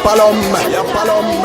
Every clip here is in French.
pas l'homme, y a pas l'homme.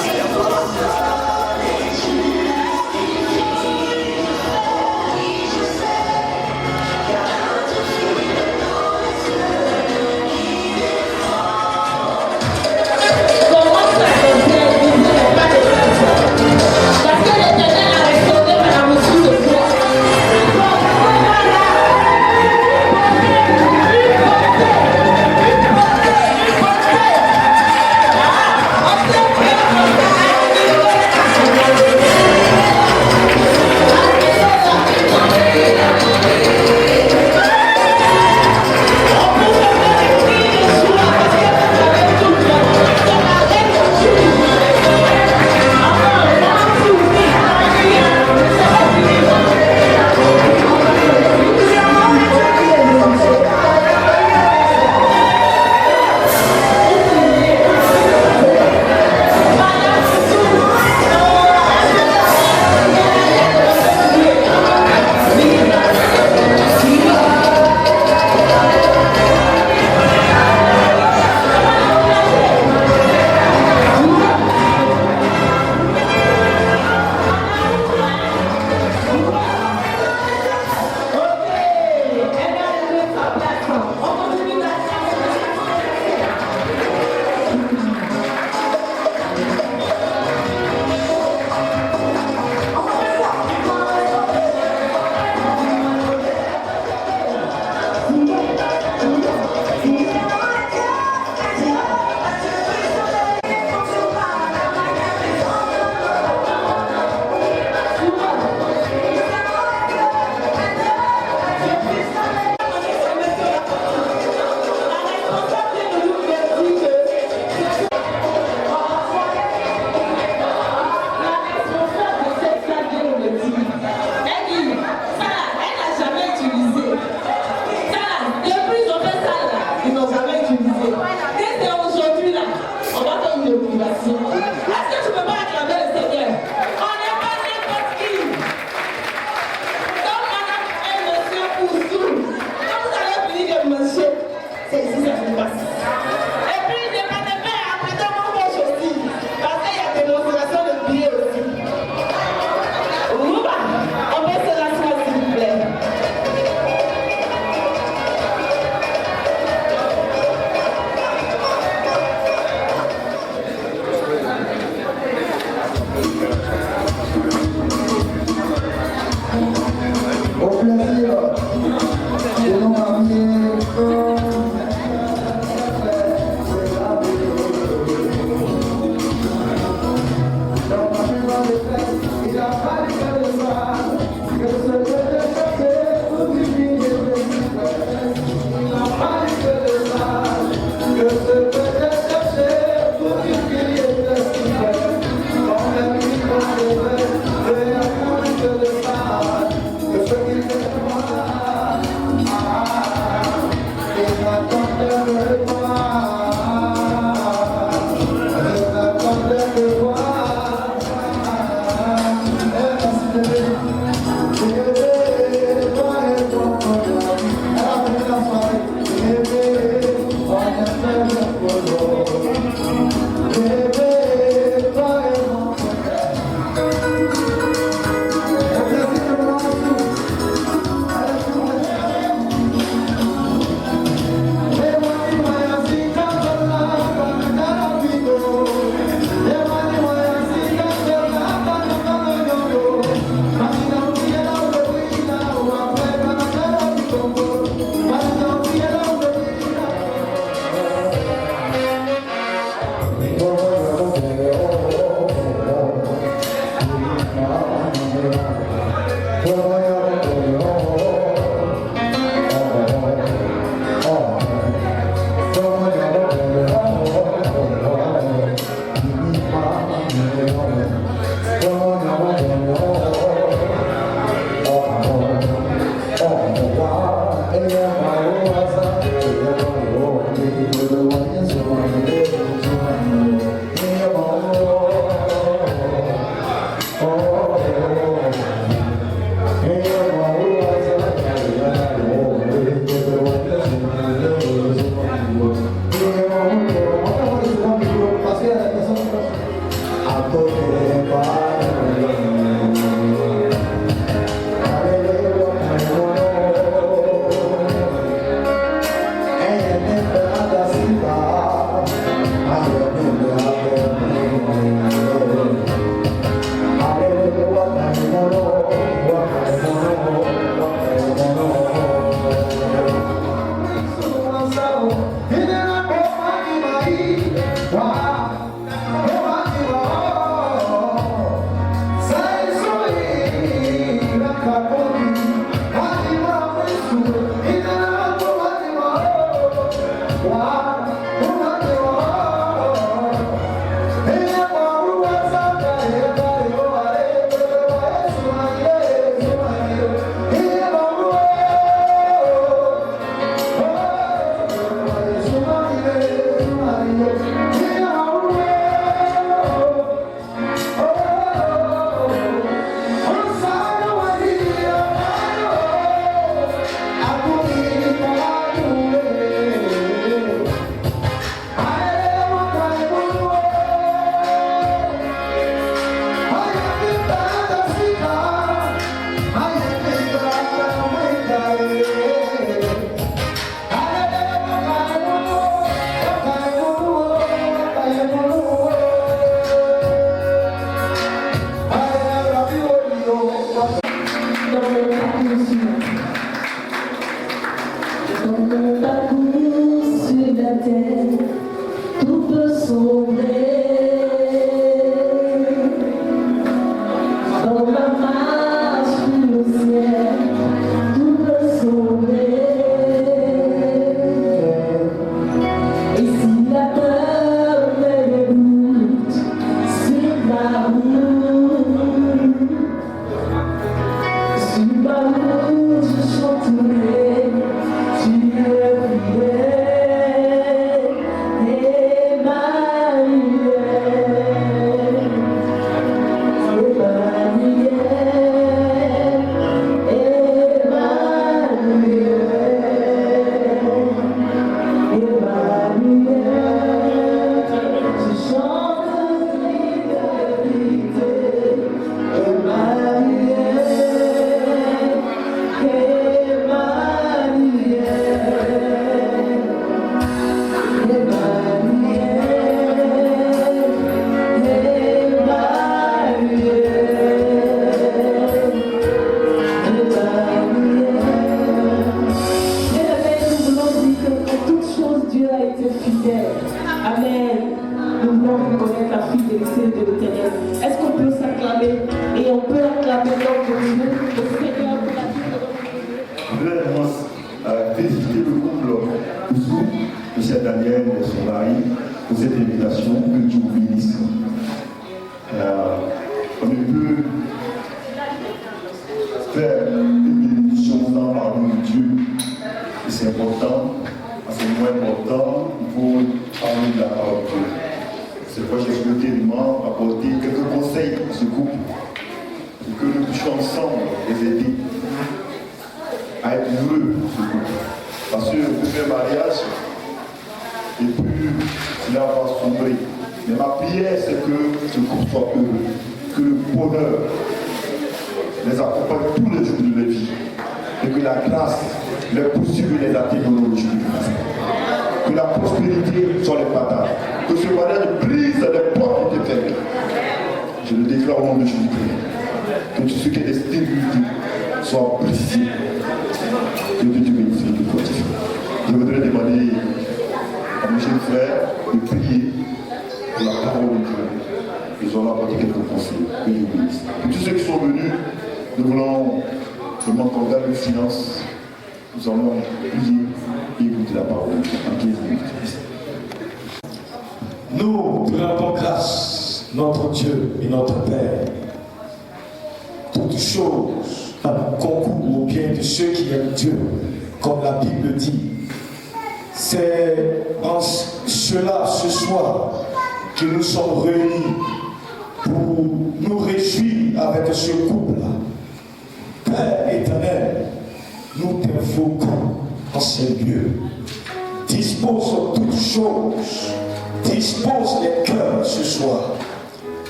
Dispose les cœurs ce soir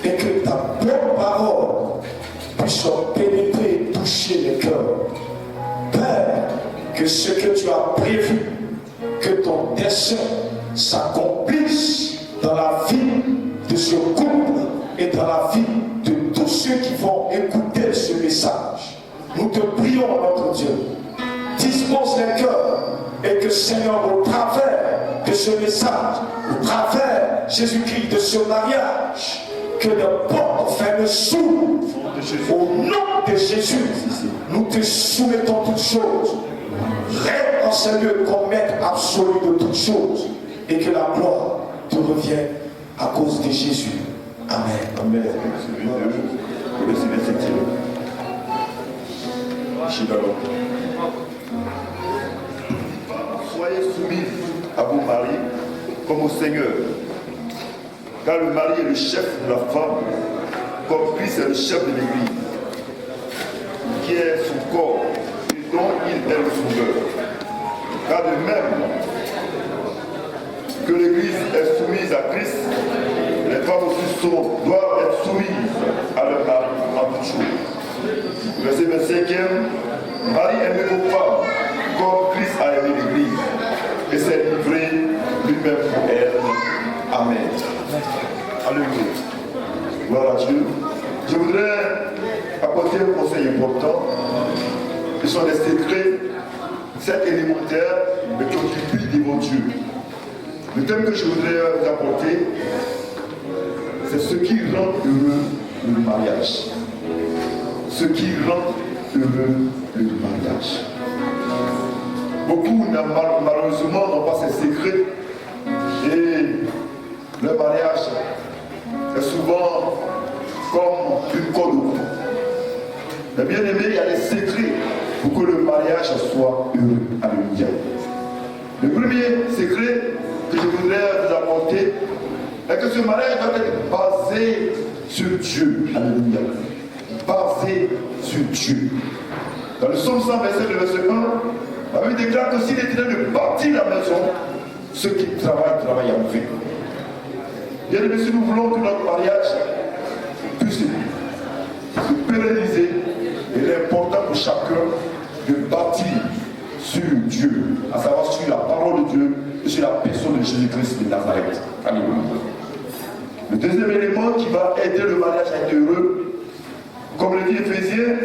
et que ta bonne parole puisse pénétrer et toucher les cœurs. Père, que ce que tu as prévu, que ton dessein s'accomplisse dans la vie de ce couple et dans la vie de tous ceux qui vont écouter ce message. Nous te prions, notre Dieu, dispose les cœurs et que, Seigneur, au travers de ce message, au travers, Jésus-Christ, de ce mariage, que les portes fermes s'ouvrent. Au nom de Jésus, nous te soumettons toutes choses. Règne en ce lieu comme maître absolu de toutes choses, et que la gloire te revienne à cause de Jésus. Amen. Amen. Soyez soumis à vos maris comme au Seigneur, car le mari est le chef de la femme, comme Christ est le chef de l'Église, qui est son corps et dont il est le sauveur. Car de même que l'Église est soumise à Christ, les femmes aussi doivent être soumises à leur mari en toutes choses. Verset 25e, Marie aimez vos femmes comme Christ a aimé l'Église et s'est livré lui-même pour elle. Amen. Alléluia. Gloire à Dieu. Je voudrais apporter un conseil important. Ce sont des secrets, certes élémentaires, mais qui ont du puits devant Dieu. Le thème que je voudrais vous apporter, c'est ce qui rend heureux le mariage. Ce qui rend heureux le mariage. Beaucoup, malheureusement, n'ont pas ces secrets et le mariage est souvent comme une corde au cou. Mais bien aimé, il y a des secrets pour que le mariage soit heureux. Alléluia. Le premier secret que je voudrais vous apporter est que ce mariage doit être basé sur Dieu. Alléluia. Basé sur Dieu. Dans le psaume 100, verset 1, la Bible déclare que s'il est en train de bâtir la maison, ceux qui travaillent en vain. Bien aimé, si nous voulons que notre mariage puisse se pérenniser, il est important pour chacun de bâtir sur Dieu, à savoir sur la parole de Dieu et sur la personne de Jésus-Christ de Nazareth. Alléluia. Le deuxième élément qui va aider le mariage à être heureux, comme le dit Éphésiens,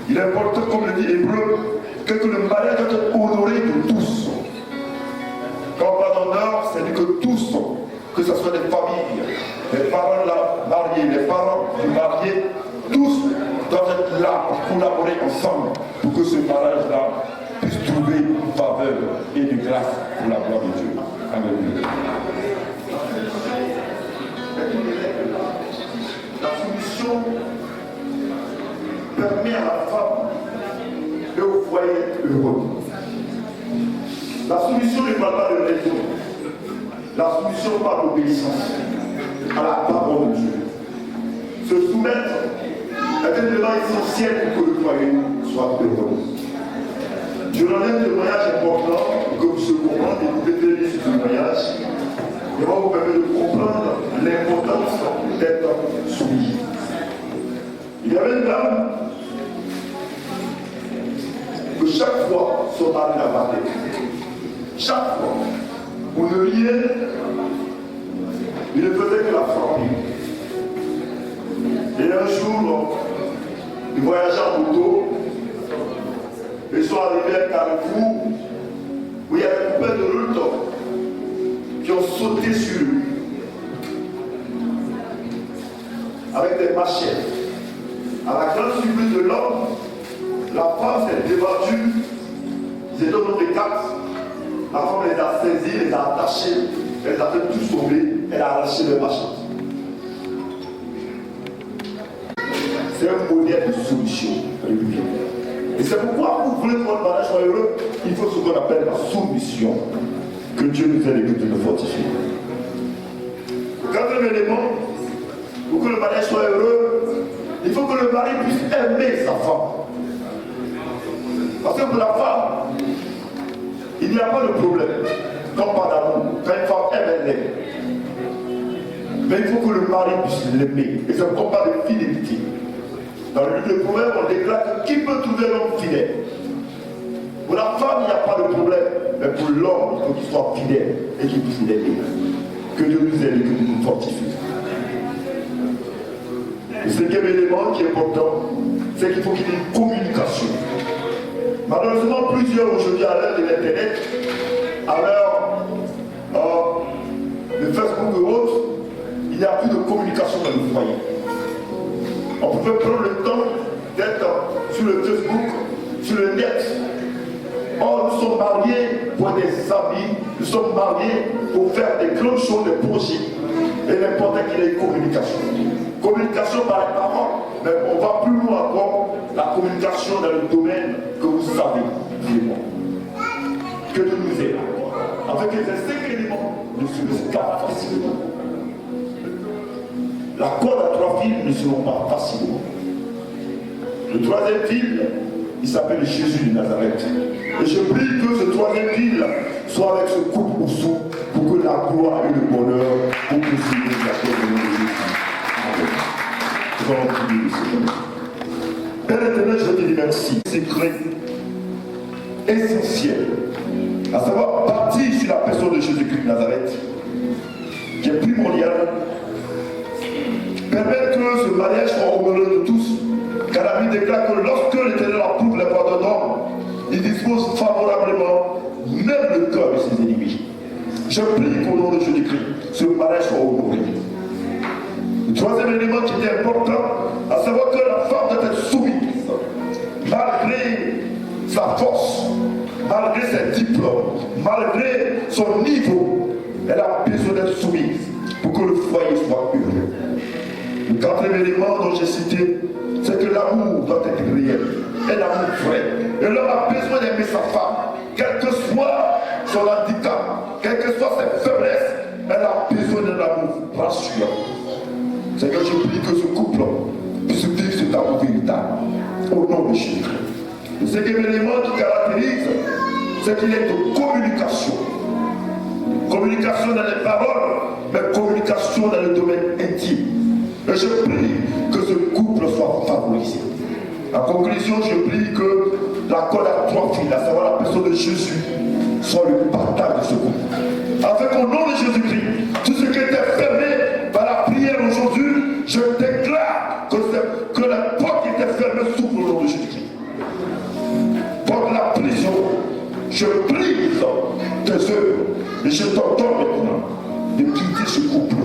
il est important, comme le dit Hébreu, que le mariage doit être honoré de tous. Quand on parle d'honneur, c'est-à-dire que tous, que ce soit des familles, les parents mariés, les parents du marié, tous doivent être là pour collaborer ensemble pour que ce mariage-là puisse trouver une faveur et une grâce pour la gloire de Dieu. Alléluia. La soumission permet à la femme et au foyer d'être heureux. La soumission ne parle pas de raison. La soumission parle d'obéissance à la parole de Dieu. Se soumettre est un élément essentiel pour que le foyer soit heureux. Je donne un témoignage important pour que vous se compreniez et vous détenez sur ce témoignage. Et va vous permettre de comprendre l'importance d'être soumis. Il y avait une dame que chaque fois son mari la battait. Chaque fois. Pour ne rien, il ne faisait que la frapper. Et un jour, ils voyageaient en moto. Ils sont arrivés à un carrefour où il y avait plein de routes qui ont sauté sur eux avec des machettes. À la grande surprise de l'homme, la femme s'est débattue. Ils étaient au nombre de 4. La femme les a saisis, les a attachés, elle les a fait tous sauver, elle a arraché les machettes. C'est un modèle de solution. Et c'est pourquoi, pour que votre mariage soit heureux, il faut ce qu'on appelle la soumission. Que Dieu nous aide et que Dieu nous fortifie. Quatrième élément, pour que le mariage soit heureux, il faut que le mari puisse aimer sa femme. Parce que pour la femme, il n'y a pas de problème. Quand pas d'amour, quand une femme aime, elle aime. Mais il faut que le mari puisse l'aimer. Et c'est un combat de fidélité. Dans le livre de Proverbes, on déclare que qui peut trouver l'homme fidèle? Pour la femme, il n'y a pas de problème. Mais pour l'homme, il faut qu'il soit fidèle et qu'il puisse l'aimer. Que Dieu nous aide et que Dieu nous fortifie. Le cinquième élément qui est important, c'est qu'il faut qu'il y ait une communication. Malheureusement, plusieurs aujourd'hui à l'heure de l'Internet, à l'heure de Facebook et autres, il n'y a plus de communication dans le foyer. On pouvait prendre le temps d'être sur le Facebook, sur le net. Or, nous sommes mariés pour des amis, nous sommes mariés pour faire des grandes choses, des projets. Et l'important qu'il y ait une communication. Communication par les paroles, mais on va plus loin encore, la communication dans le domaine que vous savez, dis-moi. Que Dieu nous aide. Avec les cinq éléments, ne se escapent facilement. La corde à 3 fils ne seront pas facilement. Le troisième fil, il s'appelle Jésus de Nazareth. Et je prie que ce troisième fil soit avec ce couple au sous pour que la gloire et le bonheur pour que Jésus la paix de Jésus. Amen. Nous allons prier le Seigneur. Père éternel, je te dis merci. Secret essentiel, à savoir partir sur la personne de Jésus-Christ de Nazareth, qui est primordial. Permettre que ce mariage soit honoré de tous, car la Bible déclare que lorsque l'Éternel approuve les voies d'un homme, il dispose favorablement même le cœur de ses ennemis. Je prie qu'au nom de Jésus-Christ, ce mariage soit honoré. Le troisième élément qui est important, à savoir que la femme doit être soumise, malgré sa force, malgré ses diplômes, malgré son niveau, elle a besoin d'être soumise pour que le foyer soit heureux. Le quatrième élément dont j'ai cité, c'est que l'amour doit être réel, un amour vrai. Et l'homme a besoin d'aimer sa femme, quel que soit son handicap, quelles que soient ses faiblesses, elle a besoin d'un amour rassurant. Seigneur, je prie que ce couple puisse vivre cet amour véritable, au nom de Jésus. Le cinquième élément qui caractérise, c'est qu'il y a de communication. Communication dans les paroles, mais communication dans le domaine intime. Et je prie que ce couple soit favorisé. En conclusion, je prie que la corde à 3 fils, à savoir la personne de Jésus, soit le partage de ce couple. Afin qu'au nom de Jésus-Christ, tout ce qui était fermé par la prière aujourd'hui, je déclare que la porte qui était fermée s'ouvre au nom de Jésus-Christ. Porte la prison, je brise tes œuvres et je t'ordonne maintenant de quitter ce couple.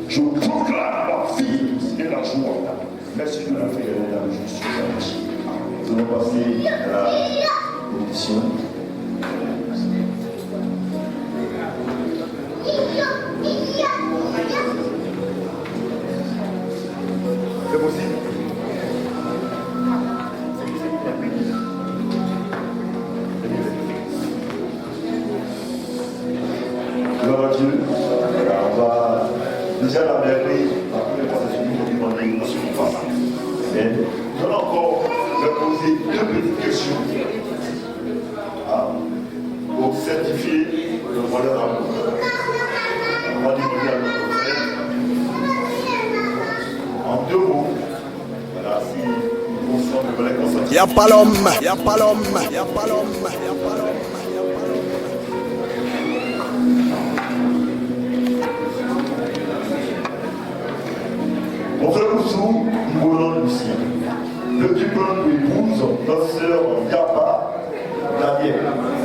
Je proclame la vie et la joie. Merci de la prière de Jésus. Nous allons passer à la bénédiction. C'est possible? Gloire à Dieu. On va déjà la mairie, après le processus de demander une notion de face. Mais nous allons encore poser 2 petites questions pour certifier le bonheur d'amour. On va demander à notre frère en 2 mots. Voilà, si on sent le volet consacré. Y'a pas l'homme, y'a pas l'homme, y'a pas l'homme, y'a pas l'homme. Mon frère Oussou, Mboulon Lucien, le diplôme pour épouse, notre sœur Yapa, Daniel,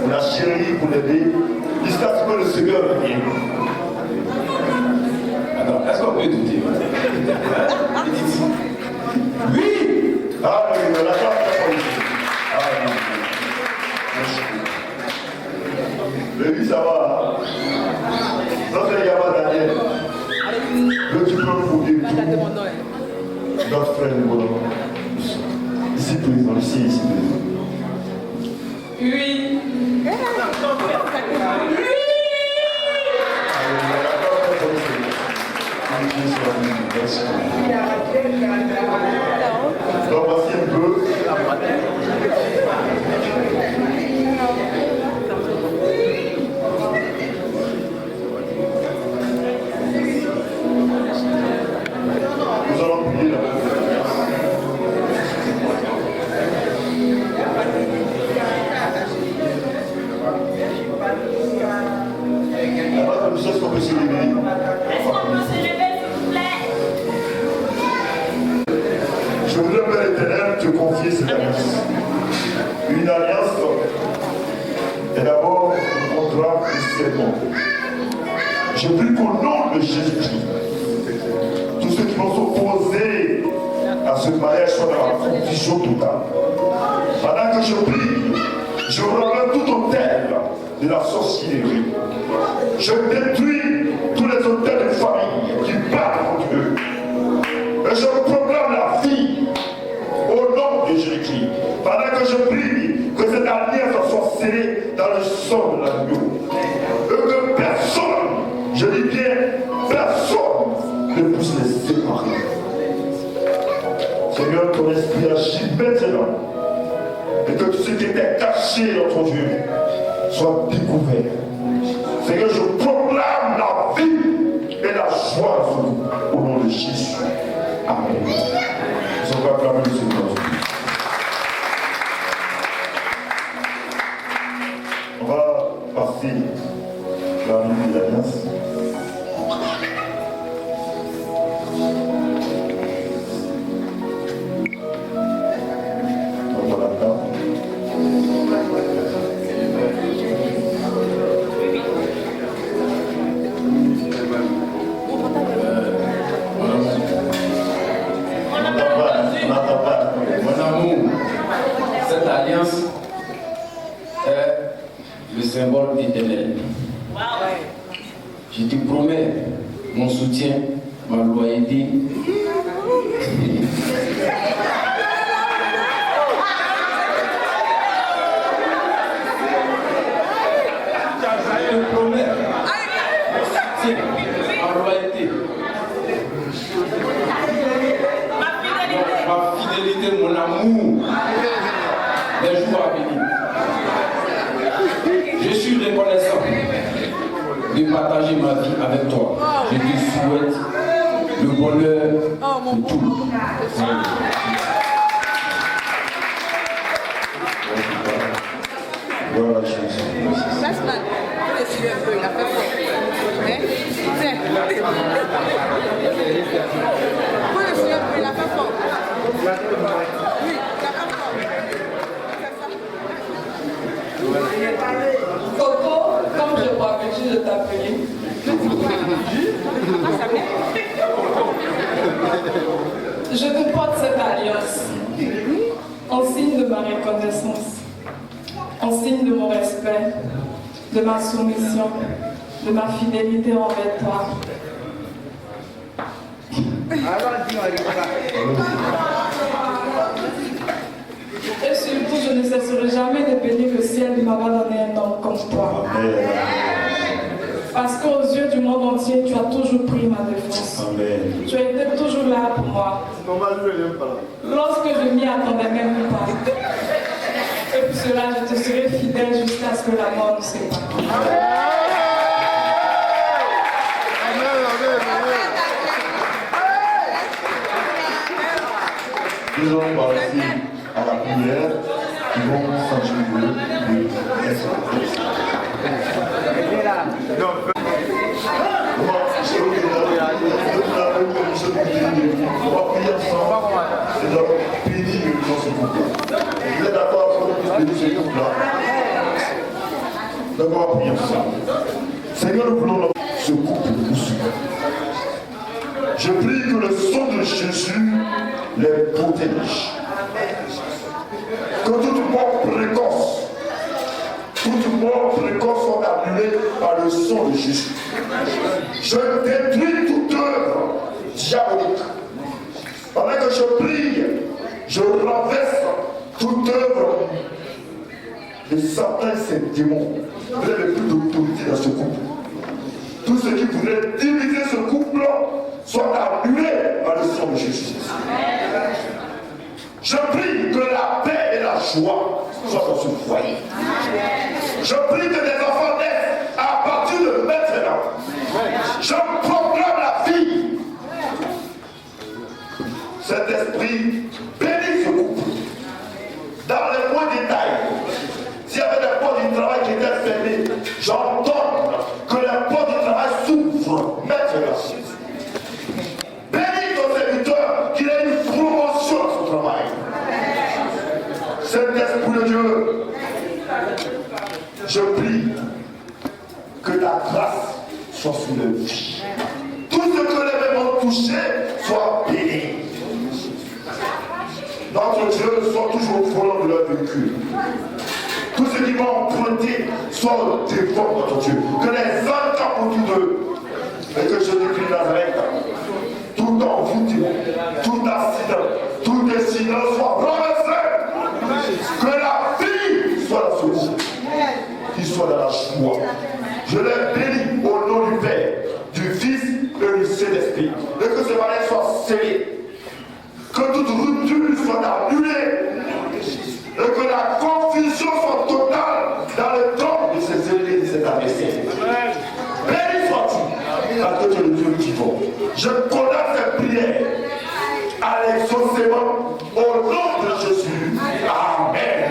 la chérie pour l'aider, jusqu'à ce que le Seigneur vienne. Attends, est-ce qu'on peut écouter? Oui! Ah oui, on a pas fait ah oui. Mais lui, ça va. Notre Yapa Daniel, le diplôme pour épouse. Notre frère Mboulon. Ici présent, ici présent. Oui. Donc voici un peu. Je voudrais, Père éternel, te confier cette alliance. Une alliance est d'abord un contrat de serment. Je prie qu'au nom de Jésus-Christ, tous ceux qui vont s'opposer à ce mariage soient dans la confusion totale. Pendant que je prie, je relève tout hôtel de la sorcellerie. Je détruis tous les hôtels de famille qui parlent contre eux. Et je proclame la vie au nom de Jésus-Christ. Pendant que je prie, que cette alliance soit scellée dans le sang de l'agneau. Et que personne, je dis bien personne, ne puisse les séparer. Seigneur, ton esprit agit maintenant. Et que tout ce qui était caché dans ton Dieu soit découvert. Seigneur, je proclame la vie et la joie au nom de Jésus. Amen. Nous allons acclamer le Seigneur. On va passer la nuit de l'alliance. On va l'attendre. Mon amour, cette alliance est le symbole éternel. Je te promets mon soutien, ma loyauté. Je te promets mon soutien, ma loyauté. Ma fidélité, mon amour, les jours à venir. Je suis reconnaissant de partager ma vie avec toi. Je te souhaite le bonheur de tout. Gloire à Jésus. Coco, comme je vois l'habitude de t'appeler. Je te porte cette alliance en signe de ma reconnaissance, en signe de mon respect, de ma soumission, de ma fidélité envers toi. Et surtout, je ne cesserai jamais de bénir le ciel de m'avoir donné un homme comme toi. Parce qu'aux yeux du monde entier, tu as toujours pris ma défense. Amen. Tu as été toujours là pour moi. Lorsque je m'y attendais même pas. Et pour cela, je te serai fidèle jusqu'à ce que la mort nous sépare. Nous allons passer à la prière qui vont s'enjouer de l'expérience. On va prier ensemble et nous allons bénir dans ce couple. Vous êtes d'accord pour bénir ce couple-là? Donc on va prier ensemble. Seigneur, nous voulons ce couple nous suivre. Je prie que le sang de Jésus les protège. Que toute mort précoce soit annulée par le sang de Jésus. Je détruis toute œuvre diabolique. Pendant que je prie, je renverse toute œuvre de Satan et ses démons. Vous n'avez plus d'autorité dans ce couple. Tout ce qui voudrait diviser ce couple soit annulé par le sang de Jésus. Je prie que la paix et la joie soient dans ce foyer. Je prie que des enfants naissent à partir de maintenant. Je proclame la vie. Cet esprit bénit ce couple. Dans les moindres détails, s'il y avait des portes du travail qui étaient fermées, j'entends que les portes du travail s'ouvrent maintenant. Bénis ton serviteur qu'il ait une promotion. Je prie que ta grâce soit sur leur vie. Tout ce que les mains ont touché soit béni. Notre Dieu soit toujours au volant de leur véhicule. Tout ce qui vont emprunter soit au devant, notre Dieu. Que les hommes campent autour d'eux. Et que je décline Nazareth. Tout envoûtement, tout accident, tout décident soit renversé. Que la vie soit la solution. Qu'il soit dans la joie. Je les bénis au nom du Père, du Fils et du Saint-Esprit. Et que ce mariage soit scellé. Que toute rupture soit annulée. Et que la confusion soit totale dans le temps de ces ennemis et de cet adversaire. Béni sois-tu, parce que tu es le Dieu vivant. Je condamne cette prière à l'exaucement au nom de Jésus. Amen.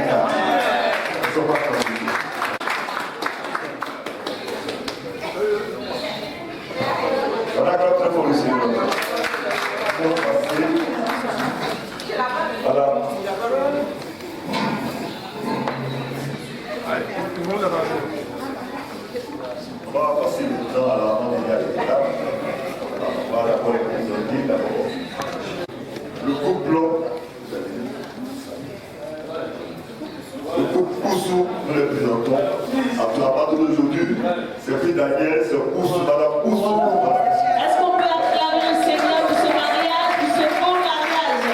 On accorde très fort le Seigneur. Voilà. On va passer le temps à la mondiale. On va d'abord les présenter d'abord. Le couple blanc, le couple Oussou, nous les présentons. À partir d'aujourd'hui, c'est plus Daniel, c'est Oussou, madame Oussou. Est-ce qu'on peut acclamer le Seigneur pour ce mariage, pour ce beau mariage?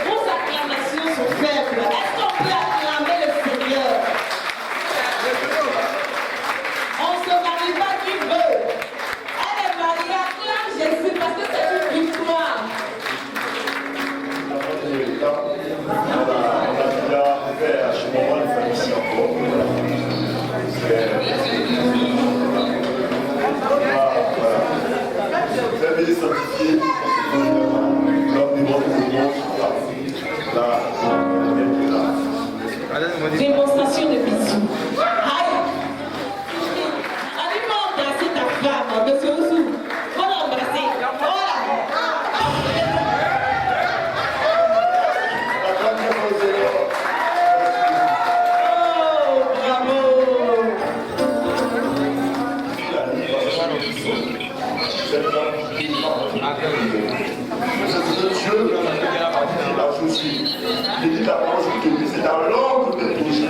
Vos acclamations sont faibles. Est-ce qu'on peut acclamer le Seigneur? On ne se marie pas qui veut. Elle est mariée, acclame Jésus parce que c'est une victoire. On a déjà fait à ce moment une famille ici encore. Très bien sanctifié, comme des bons Démonstration de bisous. Aïe! Allez, pas embrasser ta femme, monsieur Oussou. Faut l'embrasser. Voilà. Oh, bravo! Dieu la chose. Il dit la parole que c'est dans l'ordre de ton Jésus.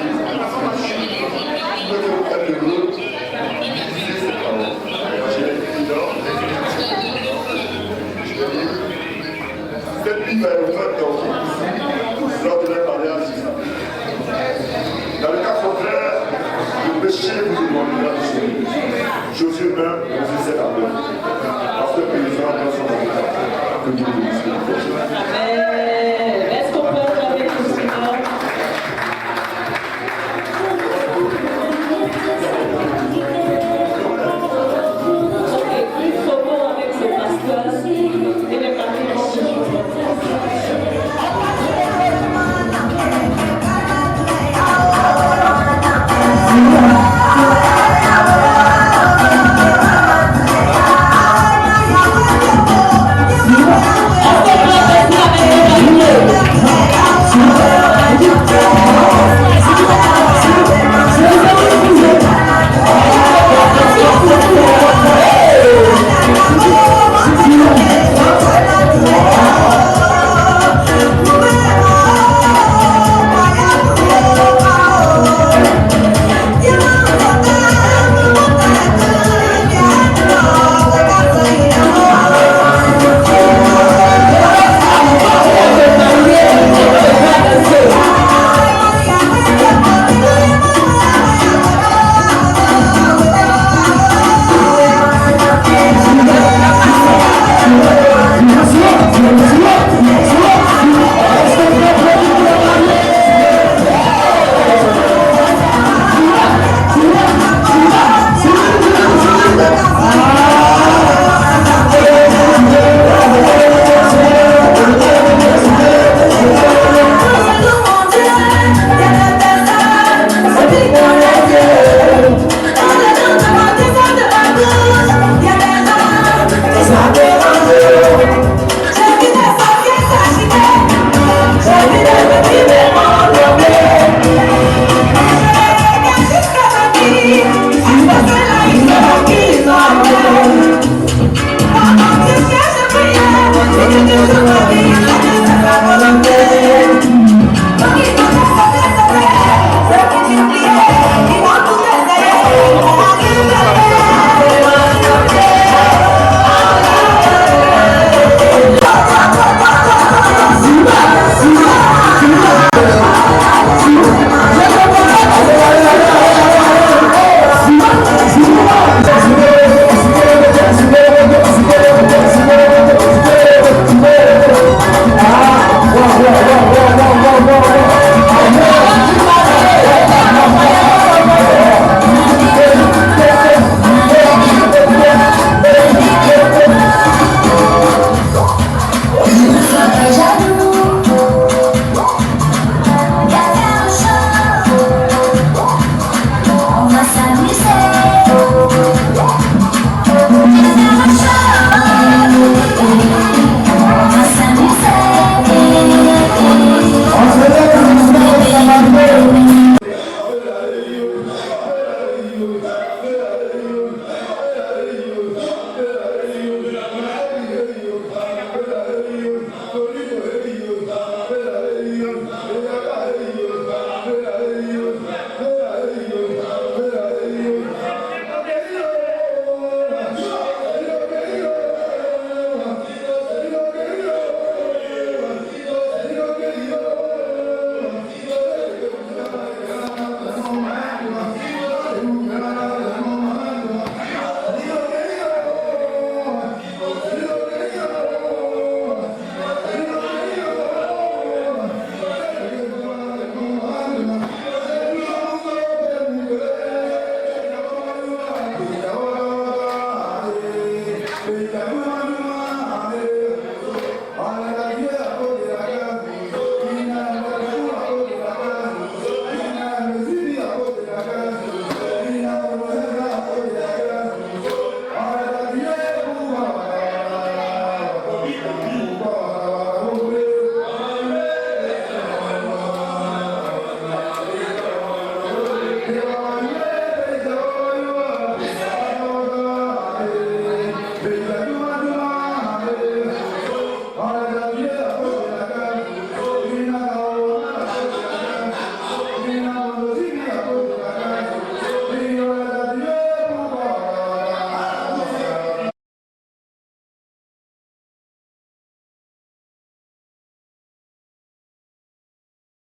Je veux que vous faites le lot. Utilisez cette parole. J'ai les présidents. Cette vie va être ouverte lors de leur mariage. Dans le cas contraire, le péché vous éloignera du Seigneur. Josué 1, verset 7 à 9. Parce que les gens sont dans le cas. Que Dieu